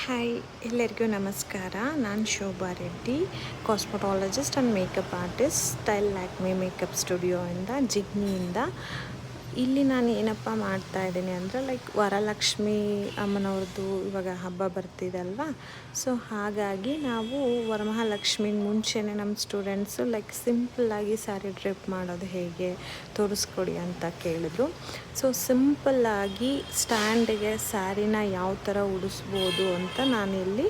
Hi, ಎಲ್ಲರಿಗೂ ನಮಸ್ಕಾರ. ನಾನು Shobha Reddy, cosmetologist and makeup artist, style Lakme makeup ಸ್ಟುಡಿಯೋಯಿಂದ, ಜಿಗ್ನಿಯಿಂದ. ಇಲ್ಲಿ ನಾನು ಏನಪ್ಪ ಮಾಡ್ತಾಯಿದ್ದೀನಿ ಅಂದರೆ ವರಲಕ್ಷ್ಮಿ ಅಮ್ಮನವ್ರದ್ದು ಇವಾಗ ಹಬ್ಬ ಬರ್ತಿದೆ ಅಲ್ವಾ. ಸೊ ಹಾಗಾಗಿ ನಾವು ವರಮಹಾಲಕ್ಷ್ಮಿ ಮುಂಚೆನೇ ನಮ್ಮ ಸ್ಟೂಡೆಂಟ್ಸು ಸಿಂಪಲ್ಲಾಗಿ ಸ್ಯಾರಿ ಡ್ರಿಪ್ ಮಾಡೋದು ಹೇಗೆ ತೋರಿಸ್ಕೊಡಿ ಅಂತ ಕೇಳಿದ್ರು. ಸೊ ಸಿಂಪಲ್ಲಾಗಿ ಸ್ಟ್ಯಾಂಡಿಗೆ ಸ್ಯಾರಿನ ಯಾವ ಥರ ಉಡಿಸ್ಬೋದು ಅಂತ ನಾನಿಲ್ಲಿ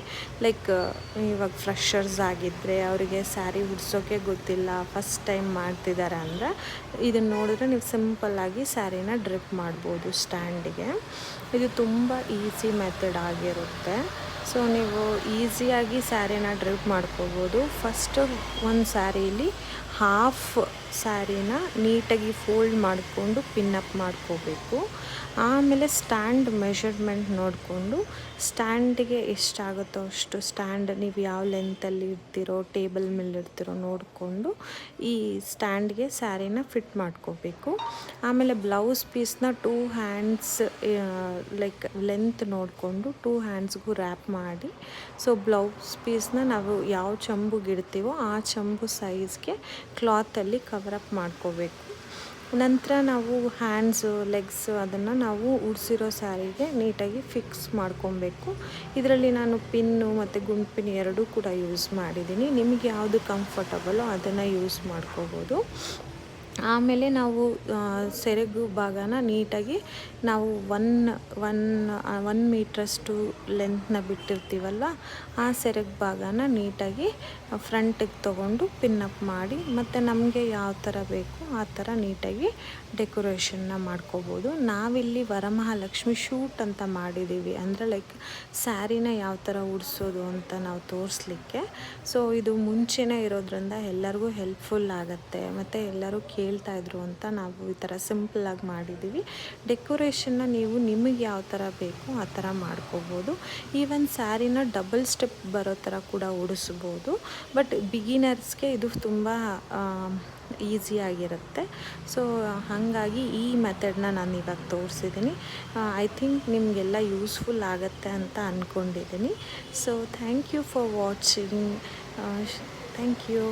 ಇವಾಗ ಫ್ರೆಷರ್ಸ್ ಆಗಿದ್ದರೆ ಅವರಿಗೆ ಸ್ಯಾರಿ ಉಡಿಸೋಕೆ ಗೊತ್ತಿಲ್ಲ, ಫಸ್ಟ್ ಟೈಮ್ ಮಾಡ್ತಿದ್ದಾರೆ ಅಂದರೆ ಇದನ್ನು ನೋಡಿದ್ರೆ ನೀವು ಸಿಂಪಲ್ಲಾಗಿ ಸ್ಯಾರಿನ ಡ್ರಿಪ್ ಮಾಡ್ಬೋದು ಸ್ಟ್ಯಾಂಡಿಗೆ. ಇದು ತುಂಬ ಈಸಿ ಮೆಥಡ್ ಆಗಿರುತ್ತೆ. ಸೊ ನೀವು ಈಸಿಯಾಗಿ ಸ್ಯಾರಿನ ಡ್ರಿಪ್ ಮಾಡ್ಕೋಬೋದು. ಫಸ್ಟು ಒಂದು ಸ್ಯಾರೀಲಿ ಹಾಫ್ ಸ್ಯಾರಿನ ನೀಟಾಗಿ ಫೋಲ್ಡ್ ಮಾಡಿಕೊಂಡು ಪಿನ್ನಪ್ ಮಾಡ್ಕೋಬೇಕು. ಆಮೇಲೆ ಸ್ಟ್ಯಾಂಡ್ ಮೆಷರ್ಮೆಂಟ್ ನೋಡಿಕೊಂಡು ಸ್ಟ್ಯಾಂಡಿಗೆ ಎಷ್ಟಾಗುತ್ತೋ ಅಷ್ಟು ಸ್ಟ್ಯಾಂಡ್ ನೀವು ಯಾವ ಲೆಂತಲ್ಲಿ ಇಡ್ತೀರೋ, ಟೇಬಲ್ ಮೇಲೆ ಇಡ್ತೀರೋ ನೋಡಿಕೊಂಡು ಈ ಸ್ಟ್ಯಾಂಡ್ಗೆ ಸ್ಯಾರಿನ ಫಿಟ್ ಮಾಡ್ಕೋಬೇಕು. ಆಮೇಲೆ ಬ್ಲೌಸ್ ಪೀಸ್ನ 2 ಹ್ಯಾಂಡ್ಸ್ ಲೆಂತ್ ನೋಡಿಕೊಂಡು 2 ಹ್ಯಾಂಡ್ಸ್ಗೂ ರ್ಯಾಪ್ ಮಾಡಿ, ಸೊ ಬ್ಲೌಸ್ ಪೀಸ್ನ ನಾವು ಯಾವ ಚಂಬುಗೆ ಇಡ್ತೀವೋ ಆ ಚಂಬು ಸೈಜ್ಗೆ ಕ್ಲಾತಲ್ಲಿ ಕವರಪ್ ಮಾಡ್ಕೋಬೇಕು. ನಂತರ ನಾವು ಹ್ಯಾಂಡ್ಸು, ಲೆಗ್ಸು ಅದನ್ನು ನಾವು ಉಡಿಸಿರೋ ಸ್ಯಾರಿಗೆ ನೀಟಾಗಿ ಫಿಕ್ಸ್ ಮಾಡ್ಕೊಬೇಕು. ಇದರಲ್ಲಿ ನಾನು ಪಿನ್ನು ಮತ್ತು ಗುಂಪಿನ್ ಎರಡೂ ಕೂಡ ಯೂಸ್ ಮಾಡಿದ್ದೀನಿ. ನಿಮಗೆ ಯಾವುದು ಕಂಫರ್ಟಬಲೋ ಅದನ್ನು ಯೂಸ್ ಮಾಡ್ಕೋಬೋದು. ಆಮೇಲೆ ನಾವು ಸೆರಗು ಭಾಗನ ನೀಟಾಗಿ ನಾವು ಒನ್ ಮೀಟ್ರಷ್ಟು ಲೆಂತ್ನ ಬಿಟ್ಟಿರ್ತೀವಲ್ವ, ಆ ಸೆರಗು ಭಾಗನ ನೀಟಾಗಿ ಫ್ರಂಟಿಗೆ ತೊಗೊಂಡು ಪಿನ್ನಪ್ ಮಾಡಿ, ಮತ್ತು ನಮಗೆ ಯಾವ ಥರ ಬೇಕು ಆ ಥರ ನೀಟಾಗಿ ಡೆಕೋರೇಷನ್ನ ಮಾಡ್ಕೋಬೋದು. ನಾವಿಲ್ಲಿ ವರಮಹಾಲಕ್ಷ್ಮಿ ಶೂಟ್ ಅಂತ ಮಾಡಿದ್ದೀವಿ, ಅಂದರೆ ಸ್ಯಾರಿನ ಯಾವ ಥರ ಉಡಿಸೋದು ಅಂತ ನಾವು ತೋರಿಸ್ಲಿಕ್ಕೆ. ಸೊ ಇದು ಮುಂಚೆನೇ ಇರೋದ್ರಿಂದ ಎಲ್ಲರಿಗೂ ಹೆಲ್ಪ್ಫುಲ್ ಆಗುತ್ತೆ, ಮತ್ತು ಎಲ್ಲರೂ ಕೇಳ್ತಾಯಿದ್ರು ಅಂತ ನಾವು ಈ ಥರ ಸಿಂಪಲ್ಲಾಗಿ ಮಾಡಿದ್ದೀವಿ. ಡೆಕೋರೇಷನ್ನ ನೀವು ನಿಮಗೆ ಯಾವ ಥರ ಬೇಕು ಆ ಥರ ಮಾಡ್ಕೋಬೋದು. ಈವನ್ ಸ್ಯಾರಿನ ಡಬಲ್ ಸ್ಟೆಪ್ ಬರೋ ಥರ ಕೂಡ ಉಡಿಸ್ಬೋದು. ಬಟ್ ಬಿಗಿನರ್ಸ್ಗೆ ಇದು ತುಂಬ ಈಸಿಯಾಗಿರುತ್ತೆ. ಸೊ ಹಾಗಾಗಿ ಈ ಮೆಥಡ್ನ ನಾನು ಇವಾಗ ತೋರಿಸಿದ್ದೀನಿ. ಐ ಥಿಂಕ್ ನಿಮಗೆಲ್ಲ ಯೂಸ್ಫುಲ್ ಆಗುತ್ತೆ ಅಂತ ಅಂದ್ಕೊಂಡಿದ್ದೀನಿ. So thank you for watching. Thank you.